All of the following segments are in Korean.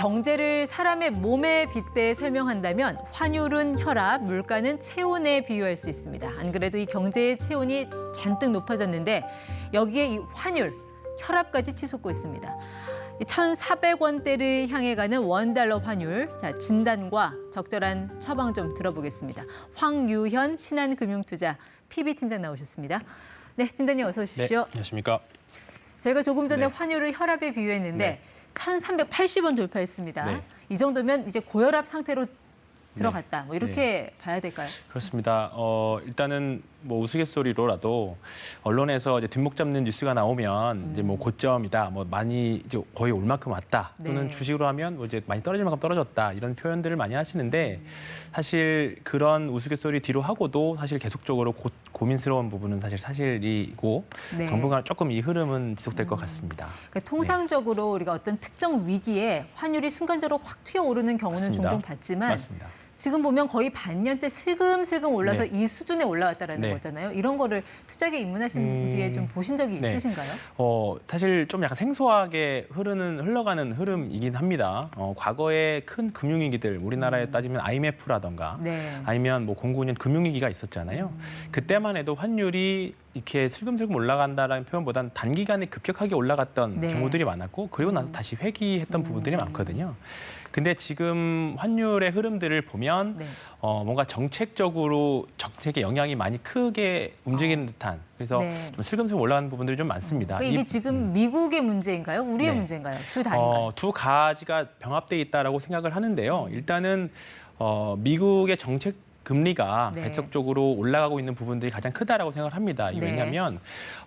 경제를 사람의 몸에 빗대 설명한다면 환율은 혈압, 물가는 체온에 비유할 수 있습니다. 안 그래도 이 경제의 체온이 잔뜩 높아졌는데 여기에 이 환율, 혈압까지 치솟고 있습니다. 1,400원대를 향해 가는 원달러 환율, 자, 진단과 적절한 처방 좀 들어보겠습니다. 황유현 신한금융투자 PB팀장 나오셨습니다. 네, 팀장님 어서 오십시오. 네, 안녕하십니까. 저희가 조금 전에 네. 환율을 혈압에 비유했는데 네. 1,380원 돌파했습니다. 네. 이 정도면 이제 고혈압 상태로 들어갔다. 뭐 이렇게 봐야 될까요? 그렇습니다. 일단은 뭐 우스갯소리로라도 언론에서 이제 뒷목 잡는 뉴스가 나오면 이제 뭐 고점이다, 뭐 많이 이제 거의 올 만큼 왔다, 또는 네. 주식으로 하면 뭐 이제 많이 떨어질 만큼 떨어졌다 이런 표현들을 많이 하시는데 사실 그런 우스갯소리 뒤로 하고도 사실 계속적으로 고민스러운 부분은 사실이고 네. 당분간 조금 이 흐름은 지속될 것 같습니다. 그러니까 통상적으로 우리가 어떤 특정 위기에 환율이 순간적으로 확 튀어오르는 경우는 맞습니다. 종종 봤지만 맞습니다. 지금 보면 거의 반년째 슬금슬금 올라서 네. 이 수준에 올라왔다는 네. 거잖아요. 이런 거를 투자에 입문하신 뒤에 좀 보신 적이 네. 있으신가요? 사실 좀 약간 생소하게 흘러가는 흐름이긴 합니다. 과거에 큰 금융위기들, 우리나라에 따지면 IMF라던가 네. 아니면 뭐 09년 금융위기가 있었잖아요. 그때만 해도 환율이 이렇게 슬금슬금 올라간다라는 표현보다는 단기간에 급격하게 올라갔던 네. 경우들이 많았고 그리고 나서 다시 회귀했던 부분들이 많거든요. 근데 지금 환율의 흐름들을 보면 네. 뭔가 정책에 영향이 많이 크게 움직이는 듯한 그래서 네. 좀 슬금슬금 올라가는 부분들이 좀 많습니다. 그러니까 이게 지금 미국의 문제인가요? 우리의 네. 문제인가요? 두 다인가요? 두 가지가 병합돼 있다라고 생각을 하는데요. 일단은 미국의 정책 금리가 네. 배속적으로 올라가고 있는 부분들이 가장 크다라고 생각을 합니다. 네. 왜냐하면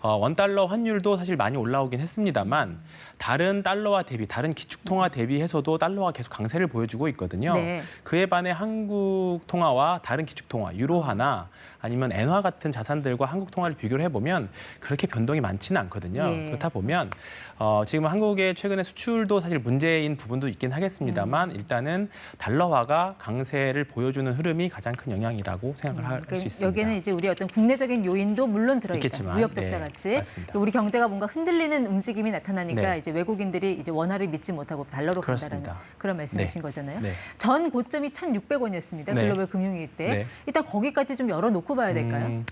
원달러 환율도 사실 많이 올라오긴 했습니다만 다른 달러와 대비, 다른 기축통화 대비해서도 달러가 계속 강세를 보여주고 있거든요. 네. 그에 반해 한국 통화와 다른 기축통화, 유로화나 아니면 엔화 같은 자산들과 한국 통화를 비교를 해보면 그렇게 변동이 많지는 않거든요. 예. 그렇다 보면 지금 한국의 최근에 수출도 사실 문제인 부분도 있긴 하겠습니다만 일단은 달러화가 강세를 보여주는 흐름이 가장 큰 영향이라고 생각을 할 수 있습니다. 여기에는 이제 우리 어떤 국내적인 요인도 물론 들어있다. 있겠지만, 무역적자 네, 같이. 맞습니다. 우리 경제가 뭔가 흔들리는 움직임이 나타나니까 네. 이제 외국인들이 이제 원화를 믿지 못하고 달러로 간다라는 그렇습니다. 그런 말씀이신 네. 거잖아요. 네. 전 고점이 1,600원이었습니다. 네. 글로벌 금융위기 때. 네. 일단 거기까지 좀 열어놓고 봐야 될까요?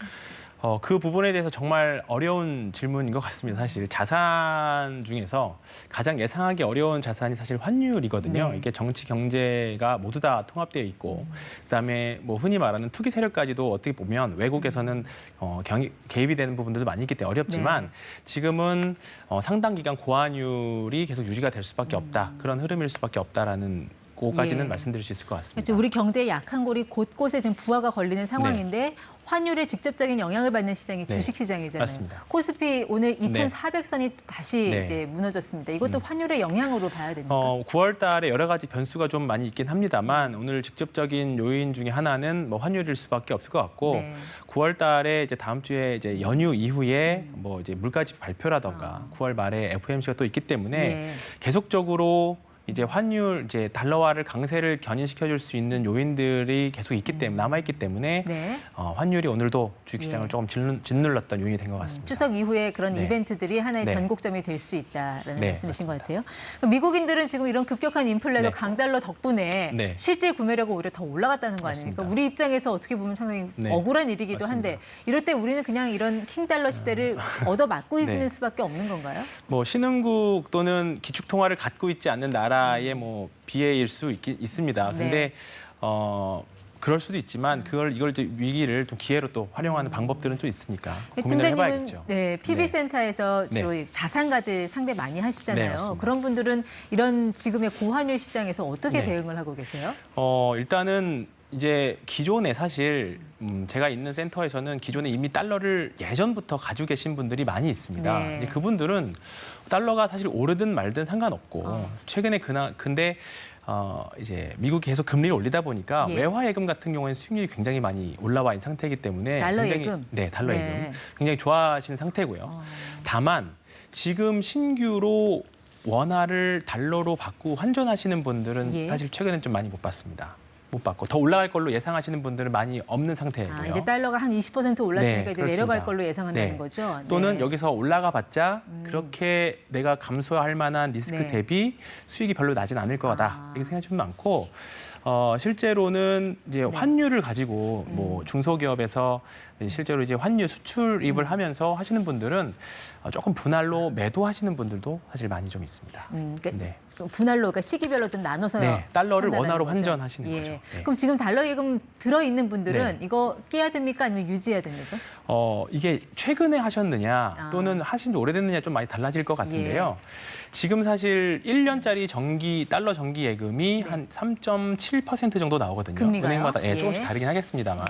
그 부분에 대해서 정말 어려운 질문인 것 같습니다. 사실 자산 중에서 가장 예상하기 어려운 자산이 사실 환율이거든요. 네. 이게 정치, 경제가 모두 다 통합되어 있고 그다음에 뭐 흔히 말하는 투기 세력까지도 어떻게 보면 외국에서는 개입이 되는 부분들도 많이 있기 때문에 어렵지만 네. 지금은 상당 기간 고환율이 계속 유지가 될 수밖에 없다. 그런 흐름일 수밖에 없다라는 거까지는 예. 말씀드릴 수 있을 것 같습니다. 그렇죠. 우리 경제의 약한 골이 곳곳에 지금 부하가 걸리는 상황인데 환율에 직접적인 영향을 받는 시장이 네. 주식시장이잖아요. 맞습니다. 코스피 오늘 2,400선이 다시 네. 이제 무너졌습니다. 이것도 환율의 영향으로 봐야 됩니까? 9월 달에 여러 가지 변수가 좀 많이 있긴 합니다만 오늘 직접적인 요인 중에 하나는 뭐 환율일 수밖에 없을 것 같고 네. 9월 달에 이제 다음 주에 이제 연휴 이후에 뭐 이제 물가지 발표라던가 9월 말에 FOMC가 또 있기 때문에 예. 계속적으로 이제 환율, 이제 달러화를 강세를 견인시켜줄 수 있는 요인들이 계속 있기 때문에 남아있기 때문에 네. 환율이 오늘도 주식시장을 예. 조금 짓눌렀던 요인이 된 것 같습니다. 추석 이후에 그런 네. 이벤트들이 하나의 네. 변곡점이 될 수 있다라는 네, 말씀이신 것 맞습니다. 같아요. 그럼 미국인들은 지금 이런 급격한 인플레도 네. 강달러 덕분에 네. 실질 구매력이 오히려 더 올라갔다는 거 아닙니까? 맞습니다. 우리 입장에서 어떻게 보면 상당히 네. 억울한 일이기도 맞습니다. 한데 이럴 때 우리는 그냥 이런 킹달러 시대를 얻어맞고 네. 있는 수밖에 없는 건가요? 뭐 신흥국 또는 기축통화를 갖고 있지 않는 나라의 뭐 비애일 수 있습니다. 근데 네. 그럴 수도 있지만 이걸 이제 위기를 좀 기회로 또 활용하는 방법들은 좀 있으니까 고민을 해봐야겠죠. 네, PB센터에서 네. 주로 자산가들 상대 많이 네, 하시잖아요. 맞습니다. 그런 분들은 이런 지금의 고환율 시장에서 어떻게 네. 대응을 하고 계세요? 일단은 이제 기존에 사실 제가 있는 센터에서는 기존에 이미 달러를 예전부터 가지고 계신 분들이 많이 있습니다. 네. 이제 그분들은 달러가 사실 오르든 말든 상관없고 최근에 근데 이제 미국이 계속 금리를 올리다 보니까 예. 외화 예금 같은 경우에는 수익률이 굉장히 많이 올라와 있는 상태이기 때문에 달러 굉장히, 예금? 네, 달러 네. 예금 굉장히 좋아하시는 상태고요. 다만 지금 신규로 원화를 달러로 바꾸고 환전하시는 분들은 예. 사실 최근에 좀 많이 못 봤습니다. 못 받고 더 올라갈 걸로 예상하시는 분들은 많이 없는 상태고요. 아, 이제 달러가 한 20% 올랐으니까 네, 이제 그렇습니다. 내려갈 걸로 예상한다는 네. 거죠. 또는 네. 여기서 올라가봤자 그렇게 내가 감수할 만한 리스크 네. 대비 수익이 별로 나진 않을 거다 이렇게 생각이 좀 많고 실제로는 이제 환율을 가지고 뭐 중소기업에서 실제로 이제 환율 수출입을 하면서 하시는 분들은 조금 분할로 매도하시는 분들도 사실 많이 좀 있습니다. 그러니까 네. 분할로, 그러니까 시기별로 좀 나눠서 네, 달러를 판단하는 원화로 거죠. 환전하시는 예. 거죠. 네. 그럼 지금 달러 예금 들어 있는 분들은 네. 이거 깨야 됩니까, 아니면 유지해야 됩니까? 이게 최근에 하셨느냐 또는 하신 지 오래됐느냐 좀 많이 달라질 것 같은데요. 지금 사실 1년짜리 달러 정기 예금이 한 3.7% 정도 나오거든요. 금리가요? 은행마다 예. 조금씩 다르긴 하겠습니다만.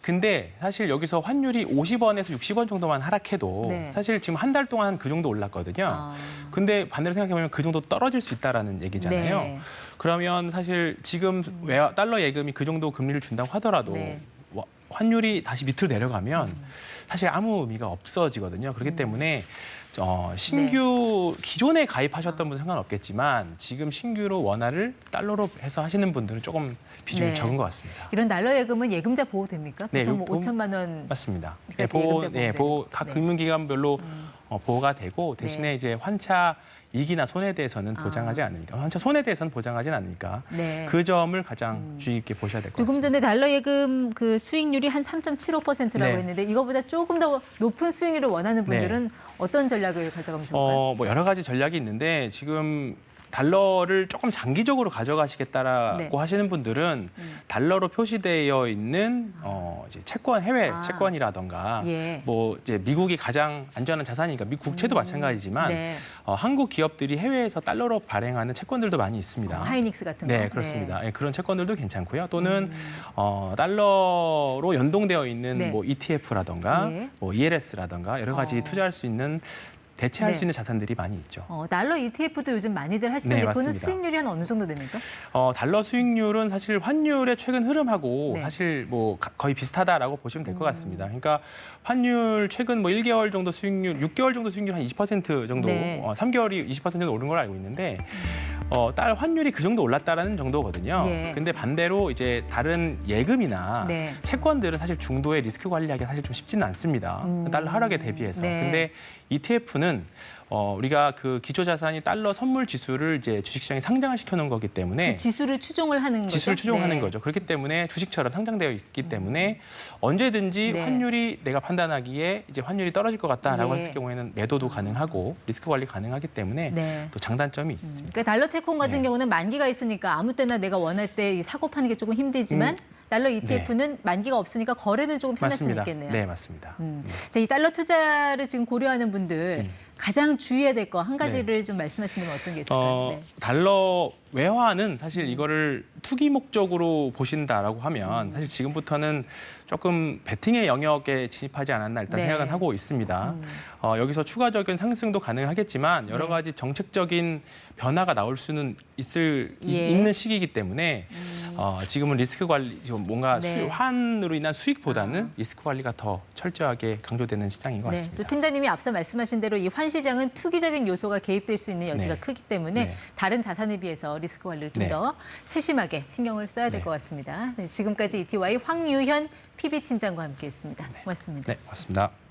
근데 사실 여기서 환율이 50원에서 60원 정도만 하락해도 네. 사실 지금 한 달 동안 그 정도 올랐거든요. 근데 반대로 생각해보면 그 정도 떨어질 수 있다라는 얘기잖아요. 네. 그러면 사실 지금 달러 예금이 그 정도 금리를 준다고 하더라도 네. 환율이 다시 밑으로 내려가면 사실 아무 의미가 없어지거든요. 그렇기 때문에 신규 기존에 가입하셨던 분은 상관없겠지만 지금 신규로 원화를 달러로 해서 하시는 분들은 조금 비중이 네. 적은 것 같습니다. 이런 달러 예금은 예금자 보호 됩니까? 네, 보통 뭐 보험- 5천만 원. 맞습니다. 그러니까 예금자 보호되는 각 네. 금융기관별로 보호가 되고 대신에 네. 이제 환차 이익이나 손해에 대해서는 보장하지 않으니까 환차 손해에 대해서는 보장하지는 않으니까 네. 그 점을 가장 주의 깊게 보셔야 될 것 조금 같습니다. 전에 달러 예금 그 수익률이 한 3.75%라고 네. 했는데 이거보다 조금 더 높은 수익률을 원하는 분들은 어떤 전략을 가져가면 좋을까요? 뭐 여러 가지 전략이 있는데 지금 달러를 조금 장기적으로 가져가시겠다라고 네. 하시는 분들은 달러로 표시되어 있는 이제 채권, 해외 아. 채권이라던가 예. 뭐 이제 미국이 가장 안전한 자산이니까 미국 국채도 마찬가지지만 네. 한국 기업들이 해외에서 달러로 발행하는 채권들도 많이 있습니다. 하이닉스 같은 거. 네, 그렇습니다. 예, 그런 채권들도 괜찮고요. 또는 달러로 연동되어 있는 네. 뭐 ETF라던가 예. 뭐 ELS라던가 여러 가지 투자할 수 있는 대체할 네. 수 있는 자산들이 많이 있죠. 달러 ETF도 요즘 많이들 하시는데 네, 그거는 맞습니다. 수익률이 한 어느 정도 됩니까? 달러 수익률은 사실 환율의 최근 흐름하고 네. 사실 뭐 거의 비슷하다라고 보시면 될 것 같습니다. 그러니까 환율 최근 뭐 1개월 정도 수익률, 6개월 정도 수익률 한 20% 정도, 네. 3개월이 20% 정도 오른 걸로 알고 있는데 달 환율이 그 정도 올랐다라는 정도거든요. 예. 근데 반대로 이제 다른 예금이나 네. 채권들은 사실 중도의 리스크 관리하기 사실 좀 쉽지는 않습니다. 달러 하락에 대비해서. 네. 근데 ETF는 우리가 그 기초 자산이 달러 선물 지수를 이제 주식시장에 상장을 시켜놓은 거기 때문에 그 지수를 추종을 하는 거죠. 지수를 추종하는 네. 거죠. 그렇기 때문에 주식처럼 상장되어 있기 때문에 언제든지 네. 환율이 내가 판단하기에 이제 환율이 떨어질 것 같다라고 예. 했을 경우에는 매도도 가능하고 리스크 관리 가능하기 때문에 네. 또 장단점이 있습니다. 그러니까 달러 채권 같은 네. 경우는 만기가 있으니까 아무 때나 내가 원할 때 사고 파는 게 조금 힘들지만 달러 ETF는 만기가 없으니까 거래는 조금 편할 수 맞습니다. 있겠네요. 네, 맞습니다. 자, 이 달러 투자를 지금 고려하는 분들 가장 주의해야 될 거 한 가지를 좀 말씀하시면 어떤 게 있을까요? 네. 달러 외화는 사실 이거를 투기 목적으로 보신다라고 하면 사실 지금부터는 조금 베팅의 영역에 진입하지 않았나 일단 네. 생각은 하고 있습니다. 여기서 추가적인 상승도 가능하겠지만 여러 네. 가지 정책적인 변화가 나올 수는 예. 있는 시기이기 때문에 지금은 리스크 관리, 뭔가 네. 환으로 인한 수익보다는 리스크 관리가 더 철저하게 강조되는 시장인 것 네, 같습니다. 또 팀장님이 앞서 말씀하신 대로 이 환 시장은 투기적인 요소가 개입될 수 있는 여지가 네. 크기 때문에 네. 다른 자산에 비해서 리스크 관리를 좀 네. 더 세심하게 신경을 써야 될 네. 것 같습니다. 네, 지금까지 ETY 황유현 PB 팀장과 함께했습니다. 고맙습니다. 네, 고맙습니다.